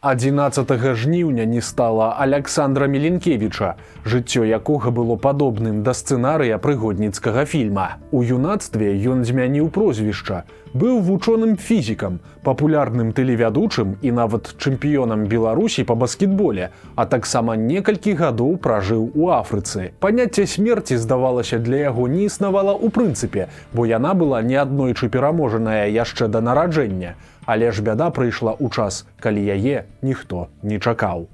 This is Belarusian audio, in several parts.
11 жніўня не стала Аляксандра Міленкевіча, жыццё якога было падобным да сцэнарыя прыгодніцкага фільма. У юнацтве ён змяніў прозвішча, быў вучоным фізікам, папулярным тэлевядучым і нават чэмпіёнам Беларусі па баскетболе, а таксама некалькі гадоў пражыў у Афрыцы. Паняцце смерці, здавалася, для яго не існавала ў прынцыпе, бо яна была неаднойчы пераможаная яшчэ да нараджэння. Але ж бяда прыйшла ў час, калі яе ніхто не чакаў.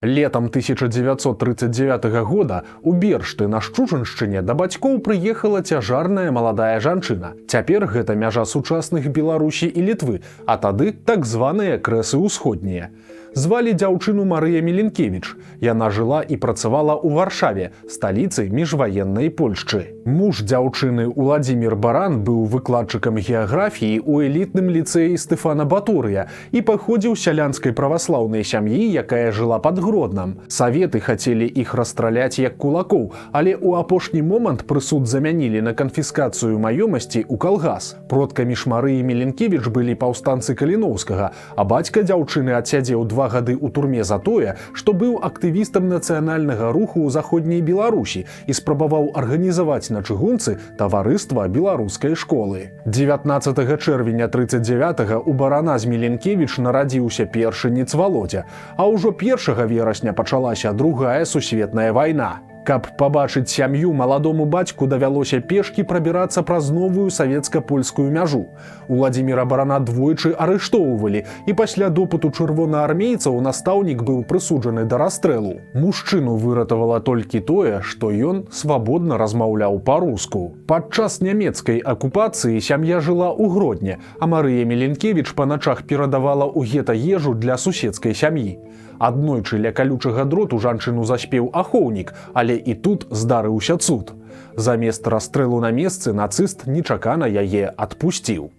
Летам 1939 года у Бершты на Шчучыншчыне да бацькоў прыехала цяжарная маладая жанчына. Цяпер гэта мяжа сучасных Беларусі і Літвы, а тады так званыя крэсы ўсходнія. Звалі дзяўчыну Марыя Міленкевіч. Яна жыла і працавала ў Варшаве, сталіцы міжваеннай Польшчы. Муж дзяўчыны Уладзімір Баран быў выкладчыкам геаграфіі ў элітным ліцэі Стэфана Баторыя і паходзіў з сялянскай праваслаўнай сям'і, якая жыла пад Гроднам. Саветы хацелі іх расстраляць як кулакоў, але ў апошні момант прысуд замянілі на канфіскацыю маёмасці ў калгас. Продкамі ж Марыі Міленкевіч былі паўстанцы Каліноўскага, а бацька дзяўчыны адсядзеў 2 гады ў турме за тое, што быў актывістам нацыянальнага руху ў заходняй Беларусі і спрабаваў арганізаваць на чыгунцы таварыства беларускай школы. 19 чэрвеня 39-го у Барана з Міленкевіч нарадзіўся першынец Володя, а ўжо 1 верасня пачалася Другая сусветная вайна. Каб пабачыць сям'ю, маладому бацьку давялося пешкі прабірацца праз новую савецка-польскую мяжу. Уладзіміра Барана двойчы арыштоўвалі, і пасля допыту чырвонаармейцаў настаўнік быў прысуджаны да расстрэлу. Мужчыну выратавала толькі тое, што ён свабодна размаўляў па-руску. Падчас нямецкай акупацыі сям'я жыла ў Гродні, а Марыя Міленкевіч па начах перадавала ў гета ежу для суседскай сям'і. Аднойчы ля калючага дроту жанчыну заспеў ахоўнік, але і тут здарыўся цуд. Замест расстрэлу на месцы нацыст нечакана яе адпусціў.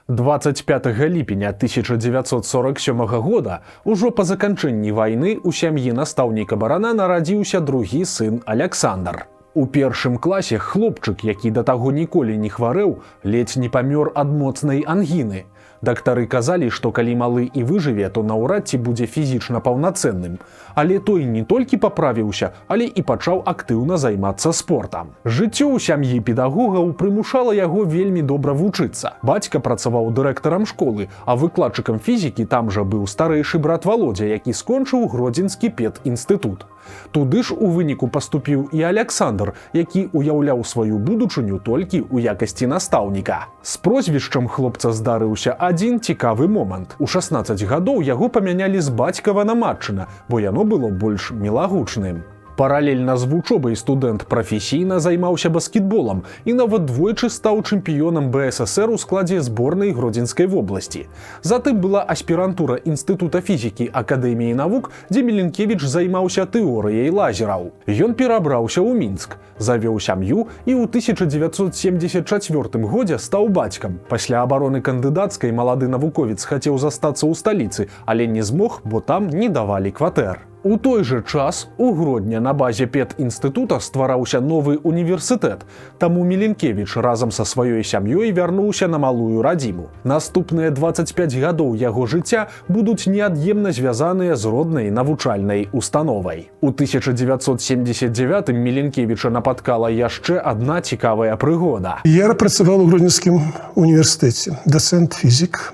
25 ліпеня 1947 года, ужо па заканчэнні вайны, у сям'і настаўніка Барана нарадзіўся другі сын Аляксандр. У першым класе хлопчык, які да таго ніколі не хварэў, ледзь не памёр ад моцнай ангіны. Дактары казалі, што калі малы і выжыве, то наўрад ці будзе фізічна паўнацэнным. Але той не толькі паправіўся, але і пачаў актыўна займацца спортам. Жыццё ў сям'і педагогаў прымушала яго вельмі добра вучыцца. Бацька працаваў дырэктарам школы, а выкладчыкам фізікі там жа быў старэйшы брат Володя, які скончыў Гродзенскі педінстытут. Туды ж у выніку паступіў і Аляксандр, які уяўляў сваю будучыню толькі ў якасці настаўніка. З прозвішчам хлопца здарыўся адзін цікавы момант. У 16 гадоў яго памянялі з бацькава на матчына, бо яно было больш мілагучным. Паралельна з вучобай студэнт прафесійна займаўся баскетболам і нават двойчы стаў чэмпіёнам БССР у складзе зборнай Гродзенскай вобласці. Затым была аспірантура Інстытута фізікі Акадэміі навук, дзе Міленкевіч займаўся тэорыяй лазераў. Ён перабраўся ў Мінск, завёў сям'ю і ў 1974 годзе стаў бацькам. Пасля абароны кандыдацкай малады навуковец хацеў застацца ў сталіцы, але не змог, бо там не давалі кватэр. У той жа час у Гродні на базе педінстытута ствараўся новы універсітэт, таму Міленкевіч разам са сваёй сям'ёй вярнуўся на малую радзіму. Наступныя 25 гадоў яго жыцця будуць неад'емна звязаныя з роднай навучальнай установай. У 1979 Міленкевіча напаткала яшчэ адна цікавая прыгода. Я працаваў у Гродзенскім універсітэце, дацэнт-фізік,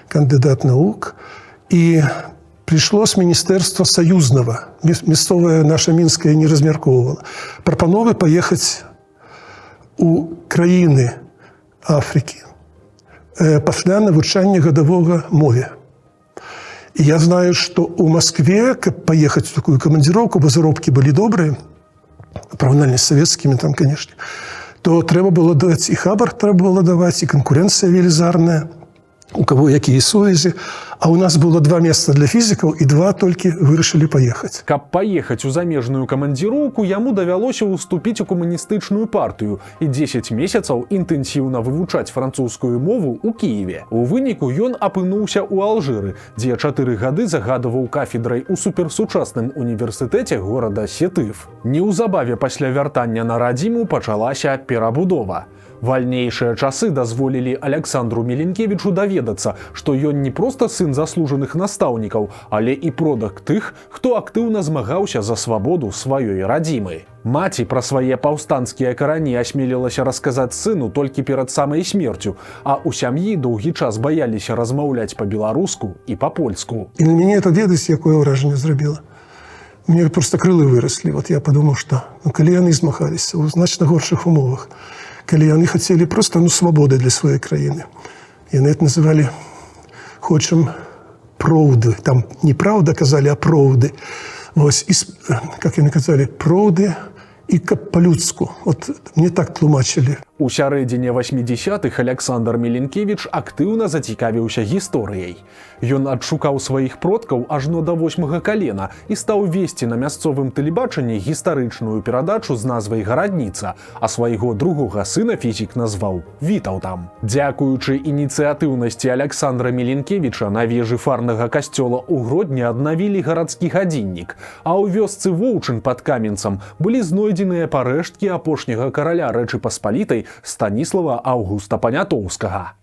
кандыдат навук, і пришло с Министерства Союзного, местовое наше Минское не размяркоўвала, прапановы поехать у краіны Африки пасля навучання гадавога мове. И я знаю, что у Москве, каб поехать в такую командировку, бо заробки были добрые, порівняння с советскими там, конечно, то трэба было давать и хабар трэба было давать, и конкуренция велізарная, у кого якія сувязі. А у нас было 2 месца для фізікаў, і 2 толькі вырашылі паехаць. Каб паехаць у замежную камандзіроўку, яму давялося ўступіць у камуністычную партыю і 10 месяцаў інтэнсіўна вывучаць французскую мову ў Кіеве. У выніку ён апынуўся ў Алжыры, дзе 4 гады загадаваў кафедрай у суперсучасным універсітэце горада Сетыф. Неўзабаве пасля вяртання на радзіму пачалася перабудова. Вальнейшыя часы дазволілі Аляксандру Міленкевічу даведацца, што ён не проста сын заслужаных настаўнікаў, але і продак тых, хто актыўна змагаўся за свабоду сваёй радзімы. Маці пра свае паўстанцкія карані асмелілася расказаць сыну толькі перад самай смерцю, а ў сям'і доўгі час баяліся размаўляць па-беларуску і па-польску. І на мяне это ведаць, якое ўражанне зрабіла. Мне просто крылы выраслі. Вот я подумаў, што калі яны змагаліся ў значна горшых умовах, калі яны хацелі проста свабоды для сваёй краіны. Яны это называлі «хочам праўды». Там не праўда казалі, а праўды. Вось, і, как яны казалі, праўды і каб па-людску. Вот мне так тлумачылі. У сярэдзіне 80-х Аляксандр Міленкевіч актыўна зацікавіўся гісторыяй. Ён адшукаў сваіх продкаў ажно да 8-га калена і стаў весці на мясцовым тэлебачанні гістарычную перадачу з назвай «Гарадніца», а свайго другога сына фізік назваў Вітаўтам. Дзякуючы ініцыятыўнасці Аляксандра Міленкевіча на вежы фарнага касцёла ў Гродні аднавілі гарадскі гадзіннік, а ў вёсцы Воўчын пад Каменцам былі знойдзеныя парэшткі апошняга караля Рэчы Паспалітай Станіслава Аўгуста Панятоўскага.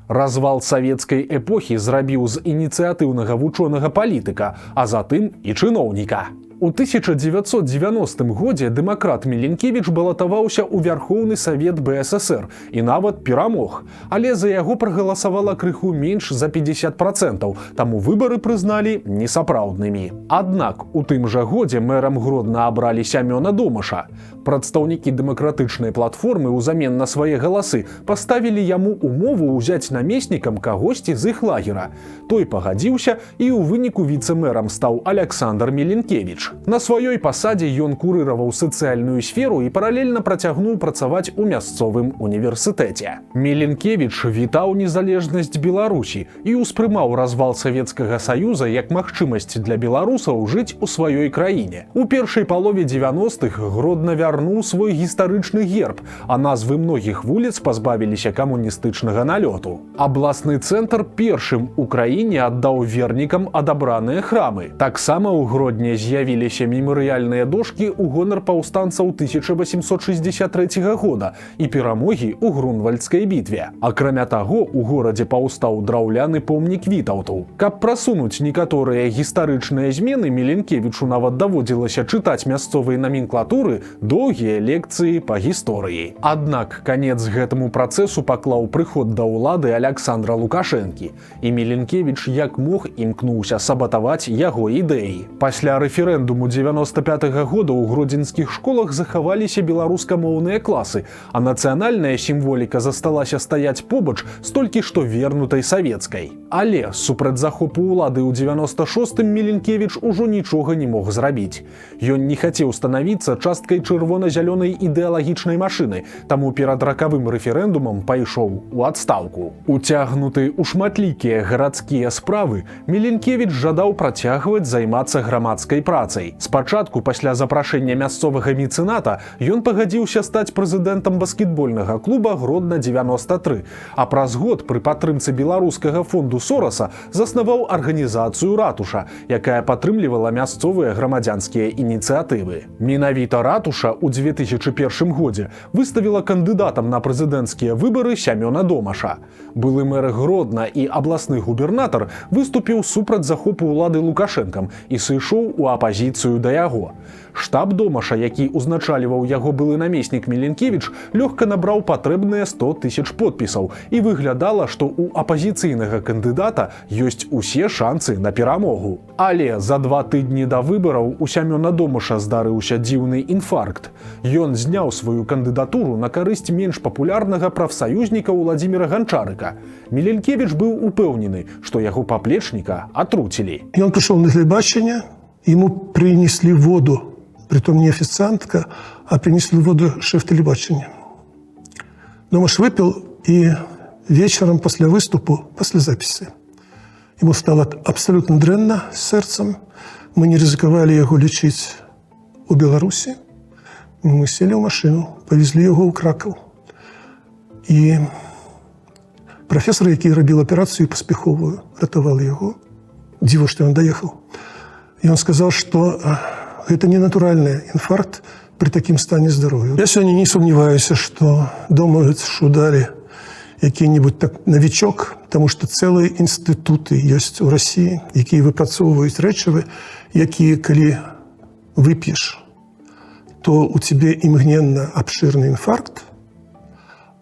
Развал савецкай эпохі зрабіў з ініцыятыўнага вучонага палітыка, а затым і чыноўніка. У 1990 годзе дэмакрат Міленкевіч балатаваўся ў Вярхоўны Савет БССР і нават перамог. Але за яго прагаласавала крыху менш за 50%, таму выбары прызналі несапраўднымі. Аднак у тым жа годзе мэрам Гродна абралі Сямёна Домаша. Прадстаўнікі дэмакратычнай платформы ўзамен на свае галасы паставілі яму умову ўзяць намеснікам кагосьці з іх лагера. Той пагадзіўся, і ў выніку віцэ-мэрам стаў Аляксандр Міленкевіч. На сваёй пасадзе ён курыраваў сацыяльную сферу і паралельна працягнуў працаваць у мясцовым універсітэце. Міленкевіч вітаў незалежнасць Беларусі і ўспрымаў развал Савецкага Саюза як магчымасць для беларусаў жыць у сваёй краіне. У першай палове 90-х Гродна вярнуў свой гістарычны герб, а назвы многіх вуліц пазбавіліся камуністычнага налёту. Абласны цэнтр першым у краіне аддаў вернікам адабраныя храмы. Таксама ў Гродні з'явіліся мемарыяльныя дошкі ў гонар паўстанцаў 1863 года і перамогі ў Грунвальдскай бітве. Акрамя таго, у горадзе паўстаў драўляны помнік Вітаўту. Каб прасунуць некаторыя гістарычныя змены, Міленкевічу нават даводзілася чытаць мясцовай наменклатуры доўгія лекцыі па гісторыі. Аднак канец гэтаму працэсу паклаў прыход да ўлады Аляксандра Лукашэнкі, і Міленкевіч як мог імкнуўся сабатаваць яго ідэі. Пасля рэферэндуму 95-го года ў гродзенскіх школах захаваліся беларускамоўныя класы, а нацыянальная сімволіка засталася стаяць побач з толькі што вернутай савецкай. Але супраць захопу ўлады ў 96-м Міленкевіч ужо нічога не мог зрабіць. Ён не хацеў станавіцца часткай чырвона-зялёнай ідэалагічнай машыны, таму перад ракавым рэферэндумам пайшоў у адстаўку. Уцягнуты ў шматлікія гарадскія справы, Міленкевіч жадаў працягваць займацца грамадскай працай. Спачатку, пасля запрашэння мясцовага мецэната, ён пагадзіўся стаць прэзідэнтам баскетбольнага клуба Гродна-93, а праз год пры падтрымцы беларускага фонду Сораса заснаваў арганізацыю «Ратуша», якая падтрымлівала мясцовыя грамадзянскія ініцыятывы. Менавіта «Ратуша» ў 2001 годзе выставіла кандыдатам на прэзідэнцкія выбары Сямёна Домаша. Былы мэр Гродна і абласны губернатар выступіў супраць захопу ўлады Лукашэнкам і сышоў у апазіцыю да яго. Штаб Домаша, які узначальваў яго былы намеснік Міленкевіч, лёгка набраў патрэбныя 100 000 подпісаў, і выглядала, што ў апазіцыйнага кандыдата ёсць усе шанцы на перамогу. Але за 2 тыдні да выбараў у Сямёна Домаша здарыўся дзіўны інфаркт. Ён зняў сваю кандыдатуру на карысць менш папулярнага прафсаюзніка Уладзіміра Ганчарыка. Міленкевіч быў упэўнены, што яго паплечніка атруцілі. Ён прыйшоў на тэлебачанне, ему принесли воду, притом не официантка, а принесли воду шеф телебачения. Домаш выпил, и вечером после выступа, после записи, ему стало абсолютно дрэнна с сердцем. Мы не ризиковали его лечить у Беларуси. Мы сели в машину, повезли его в Краков. И профессор, який робил операцию поспеховую, ратовал его. Диво, что он доехал. И он сказал, что это не натуральный инфаркт при таким стане здоровья. Я сегодня не сомневаюсь, что думают, что дали який-нибудь так новичок, потому что целые институты есть у России, які выпрацоўваюць рэчывы, якія, калі выпьешь, то у тебе імгненна обширный инфаркт,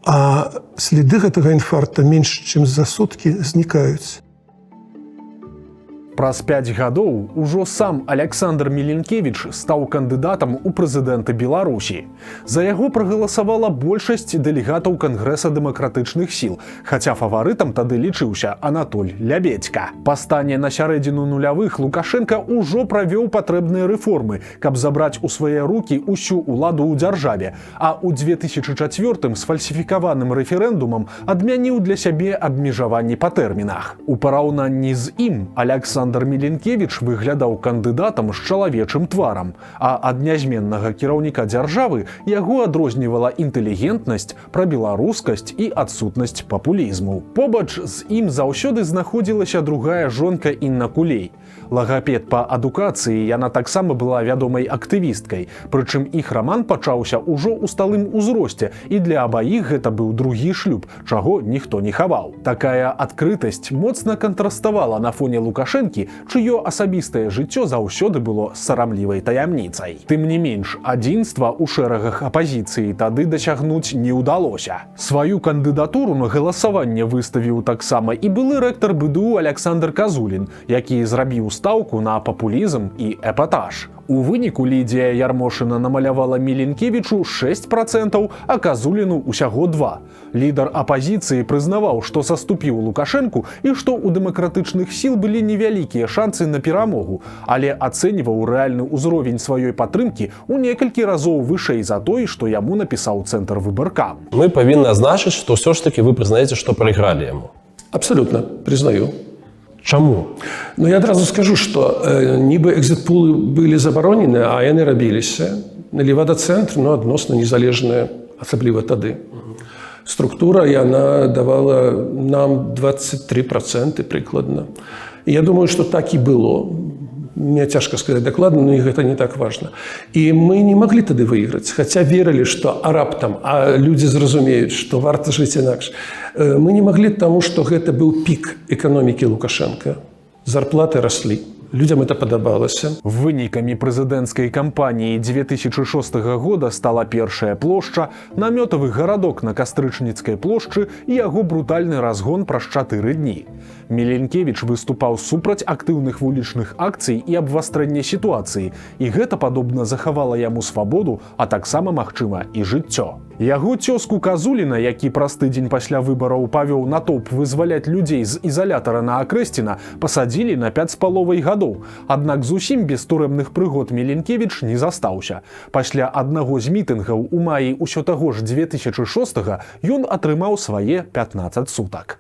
а следы гэтага инфаркта меньше, чем за сутки знікаюць. Праз 5 гадоў ужо сам Александр Міленкевіч стаў кандыдатам у прэзідэнты Беларусі. За яго прагаласавала большасць дэлегатаў Кангрэса дэмакратычных сіл, хаця фаварытам тады лічыўся Анатоль Лябедзька. Па стане на сярэдзіну нулявых Лукашенка ўжо правёў патрэбныя рэформы, каб забраць у свае рукі ўсю ўладу ў дзяржаве, а ў 2004 сфальсіфікаваным рэферэндумам адмяніў для сябе абмежаванні па тэрмінах. У параўнанні з ім Александр Міленкевіч выглядаў кандыдатам з чалавечым тварам, а ад нязменнага кіраўніка дзяржавы яго адрознівала інтэлігентнасць, прабеларускасць і адсутнасць папулізму. Побач з ім заўсёды знаходзілася другая жонка Інна Кулей. Лагапед па адукацыі, яна таксама была вядомай актывісткай, прычым іх раман пачаўся ўжо ў сталым узросце, і для абаіх гэта быў другі шлюб, чаго ніхто не хаваў. Такая адкрытасць моцна кантраставала на фоне Лукашэнкі, чыё асабістае жыццё заўсёды было сарамлівай таямніцай. Тым не менш, адзінства ў шэрагах апазіцыі тады дасягнуць не ўдалося. Сваю кандыдатуру на галасаванне выставіў таксама і былы рэктар БДУ Александр Казулін, які зрабіў стаўку на папулізм і эпатаж. У выніку Лідія Ярмошына намалявала Міленкевічу 6%, а Казуліну ўсяго 2%. Лідар апазіцыі прызнаваў, што саступіў Лукашэнку і што ў дэмакратычных сіл былі невялікія шанцы на перамогу, але ацэньваў рэальны ўзровень сваёй падтрымкі ў некалькі разоў вышэй за той, што яму напісаў Цэнтр Выбаркам. Мы павінны азначыць, што ўсё ж такі вы прызнаеце, што прайгралі яму. Абсолютно, признаю. Чаму? Ну, я адразу скажу, што нібы экзит-пулы былі забаронены, а яны рабіліся. Левада-цэнтр, ну, адносна незалежная, асабліва тады. Структура, яна давала нам 23% прыкладна. І я думаю, што так і было. Мне цяжка сказаць дакладна, но і гэта не так важна. І мы не маглі тады выйграць, хаця верылі, што раптам, а людзі зразумеюць, што варта жыць інакш. Мы не маглі, таму што гэта быў пік эканомікі Лукашенка. Зарплаты раслі. Людям это падабалася. Вынікамі прэзідэнцкай кампаніі 2006 года стала першая плошча, намётавы гарадок на Кастрычніцкай плошчы і яго брутальны разгон праз 4 дні. Міленкевіч выступаў супраць актыўных вулічных акцый і абвастрэння сітуацыі, і гэта падобна захавала яму свабоду, а таксама, магчыма, і жыццё. Яго цёзку Казуліна, які праз тыдзень пасля выбараў павёў натоўп вызваляць людзей з ізалятара на Акрэсціна, пасадзілі на 5,5 гадоў. Аднак зусім без турэмных прыгод Міленкевіч не застаўся. Пасля аднаго з мітынгаў у маі ўсё таго ж 2006 ён атрымаў свае 15 сутак.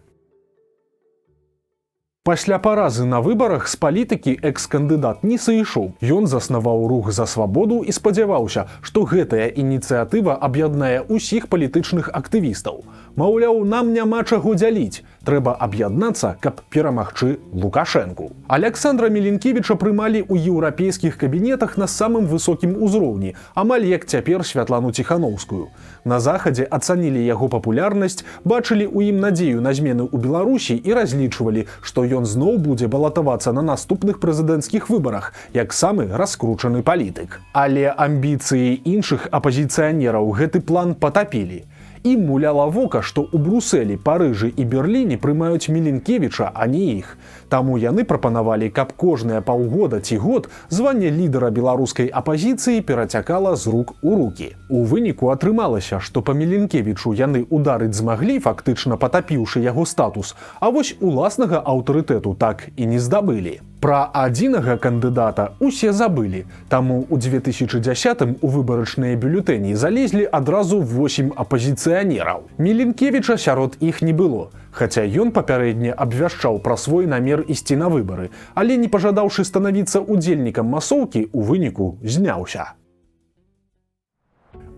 Пасля паразы на выбарах з палітыкі экс-кандыдат не сыйшоў. Ён заснаваў рух за свабоду і спадзяваўся, што гэтая ініцыятыва аб'яднае ўсіх палітычных актывістаў. Маўляў, нам няма чаго дзяліць. Трэба аб'яднацца, каб перамагчы Лукашэнку. Александра Міленкевіча прымалі ў еўрапейскіх кабінетах на самым высокім узроўні, амаль як цяпер Святлану Ціханаўскую. На захадзе ацанілі яго папулярнасць, бачылі ў ім надзею на змены ў Беларусі і разлічвалі, што ён зноў будзе балатавацца на наступных прэзідэнцкіх выбарах, як самы раскручаны палітык. Але амбіцыі іншых апазіцыянераў гэты план патапілі. Ім муляла вока, што ў Брусэлі, Парыжы і Берліне прымаюць Міленкевіча, а не іх. Таму яны прапанавалі, каб кожныя паўгода ці год званне лідара беларускай апазіцыі перацякала з рук у рукі. У выніку атрымалася, што па Міленкевічу яны ударыць змаглі, фактычна патапіўшы яго статус, а вось уласнага аўтарытэту так і не здабылі. Пра адзінага кандыдата усе забылі, таму ў 2010 у выбарачныя бюлетэні залезлі адразу 8 апазіцыянераў. Міленкевіча сярод іх не было, хаця ён папярэдне абвяшчаў пра свой намер ісці на выбары, але не пажадаўшы станавіцца удзельнікам масоўкі, у выніку зняўся.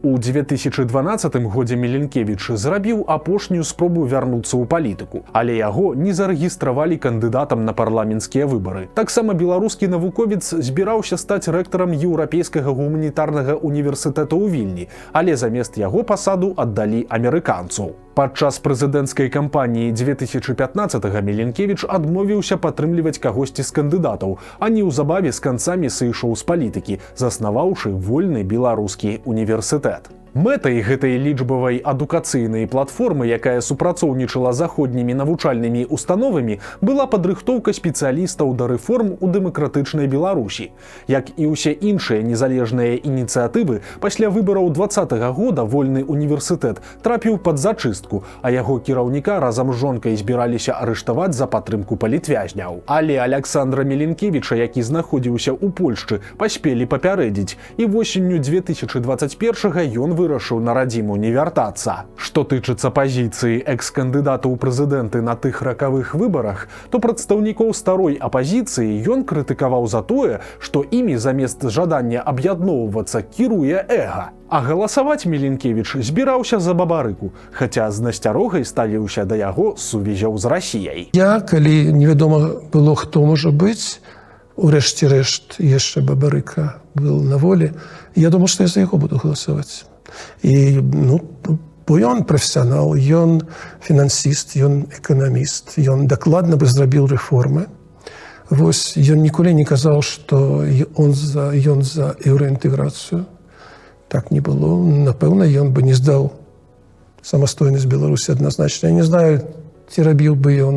У 2012 годзе Міленкевіч зрабіў апошнюю спробу вярнуцца ў палітыку, але яго не зарэгістравалі кандыдатам на парламенцкія выбары. Таксама беларускі навуковец збіраўся стаць рэктарам Еўрапейскага гуманітарнага універсітэта ў Вільні, але замест яго пасаду аддалі амерыканцаў. Падчас прэзідэнцкай кампаніі 2015-га Міленкевіч адмовіўся падтрымліваць кагосьці з кандыдатаў, а неўзабаве з канцамі сышоў з палітыкі, заснаваўшы вольны беларускі універсітэт. Мэтай гэтай лічбавай адукацыйнай платформы, якая супрацоўнічала з заходнімі навучальнымі установамі, была падрыхтоўка спецыялістаў да рэформ у дэмакратычнай Беларусі. Як і ўсе іншыя незалежныя ініцыятывы, пасля выбараў 2020 года вольны універсітэт трапіў пад зачыстку, а яго кіраўніка разам з жонкай збіраліся арыштаваць за падтрымку палітвязняў. Але Аляксандра Міленкевіча, які знаходзіўся ў Польшчы, паспелі папярэдзіць, і восенню 2021-га ён вырашыў на радзіму не вяртацца. Што тычыцца пазіцыі экс-кандыдата ў прэзідэнты на тых ракавых выбарах, то прадстаўнікоў старой апазіцыі ён крытыкаваў за тое, што імі замест жадання аб'ядноўвацца кіруе эга. А галасаваць Міленкевіч збіраўся за бабарыку, хаця з насцярогай ставіўся да яго сувязяў з Расіяй. Я, калі невядома было, хто можа быць, урэшце рэшт яшчэ бабарыка был на волі, я думаў, што я за яго буду галасаваць. І, бо ён прафесіянал, ён фінансіст, ён эканаміст, ён дакладна бы зрабіў рэформы. Вось, ён ніколі не казаў, што ён за еўраінтэграцыю. Так не было. Напэўна, ён бы не здаў самастойнасць Беларусі адназначна. Я не знаю, ці рабіў бы ён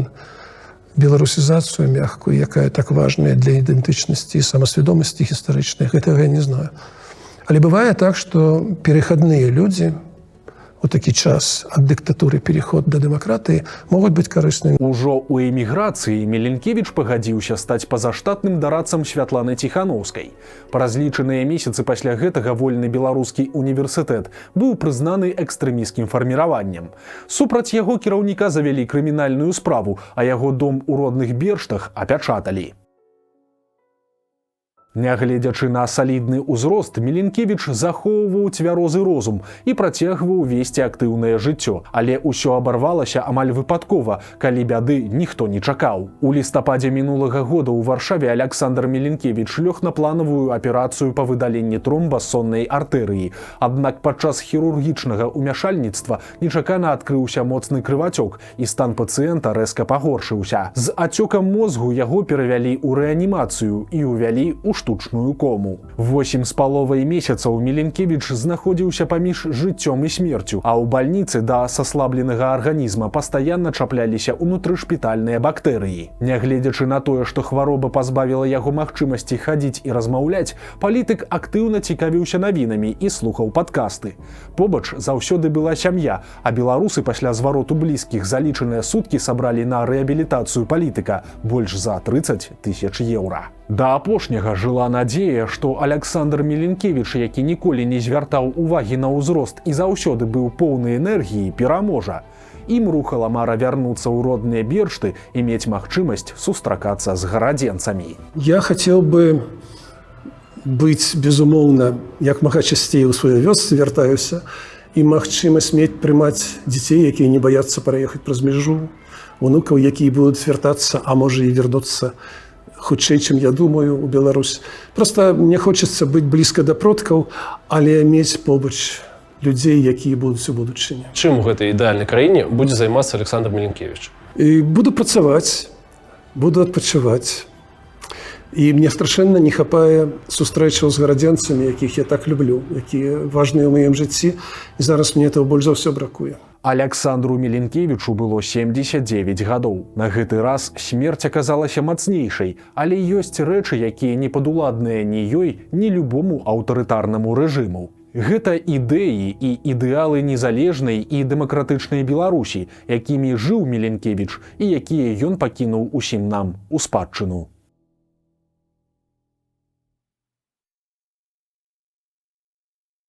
беларусізацыю мягкую, якая так важная для ідэнтычнасці і самасвядомасці гістарычнай. Гэтага я не знаю. Але бывае так, што перахадныя людзі у такі час ад дыктатуры переход да дэмакратыі могуць быць карыснымі. Ужо ў эміграцыі Міленкевіч пагадзіўся стаць пазаштатным дарадцам Святланы Ціханаўскай. Праз лічаныя месяцы пасля гэтага вольны беларускі універсітэт быў прызнаны экстрэмісцкім фарміраваннем. Супраць яго кіраўніка завялі крымінальную справу, а яго дом у родных Берштах апячаталі. Нягледзячы на салідны ўзрост, Міленкевіч захоўваў цвярозы розум і працягваў весці актыўнае жыццё. Але ўсё абарвалася амаль выпадкова, калі бяды ніхто не чакаў. У лістападзе мінулага года ў Варшаве Аляксандр Міленкевіч лёг на планавую аперацыю па выдаленні тромба соннай артэрыі. Аднак падчас хірургічнага ўмяшальніцтва нечакана адкрыўся моцны крывацёк, і стан пацыента рэзка пагоршыўся. З ацёкам мозгу яго перавялі ў рэанімацыю і ўвялі ў штучную кому. 8,5 месяцаў Міленкевіч знаходзіўся паміж жыццём і смерцю, а ў бальніцы да саслабленага арганізма пастаянна чапляліся ўнутрышпітальныя бактэрыі. Нягледзячы на тое, што хвароба пазбавіла яго магчымасці хадзіць і размаўляць, палітык актыўна цікавіўся навінамі і слухаў падкасты. Побач заўсёды была сям'я, а беларусы пасля звароту блізкіх за лічаныя суткі сабралі на рэабілітацыю палітыка больш за 30 000 еўра. Да апошняга жыла надзея, што Аляксандр Міленкевіч, які ніколі не звяртаў увагі на ўзрост і заўсёды быў поўны энергіі, пераможа. Ім рухала мара вярнуцца ў родныя Бершты і мець магчымасць сустракацца з гарадзенцамі. Я хацеў бы быць, безумоўна, як мага часцей у сваёй вёсцы вяртаюся, і магчымасць мець прымаць дзяцей, якія не баяцца праехаць праз мяжу, унукаў, якія будуць вяртацца, а можа і вярнуцца хутчэй, чым я думаю, у Беларусь. Просто мне хочацца быць блізка да продкаў, але мець побач людзей, якія будуць у будучыні. Чым у гэтай ідэальнай краіне будзе займацца Аляксандр Міленкевіч? І буду працаваць, буду адпачываць. І мне страшэнна не хапае сустрэчаў з гарадзенцамі, якіх я так люблю, якія важныя ў маім жыцці, і зараз мне этого больш за ўсё бракуе. Аляксандру Міленкевічу было 79 гадоў. На гэты раз смерць аказалася мацнейшай, але ёсць рэчы, якія не падуладныя ні ёй, ні любому аўтарытарнаму рэжыму. Гэта ідэі і ідэалы незалежнай і дэмакратычнай Беларусі, якімі жыў Міленкевіч і якія ён пакінуў усім нам у спадчыну.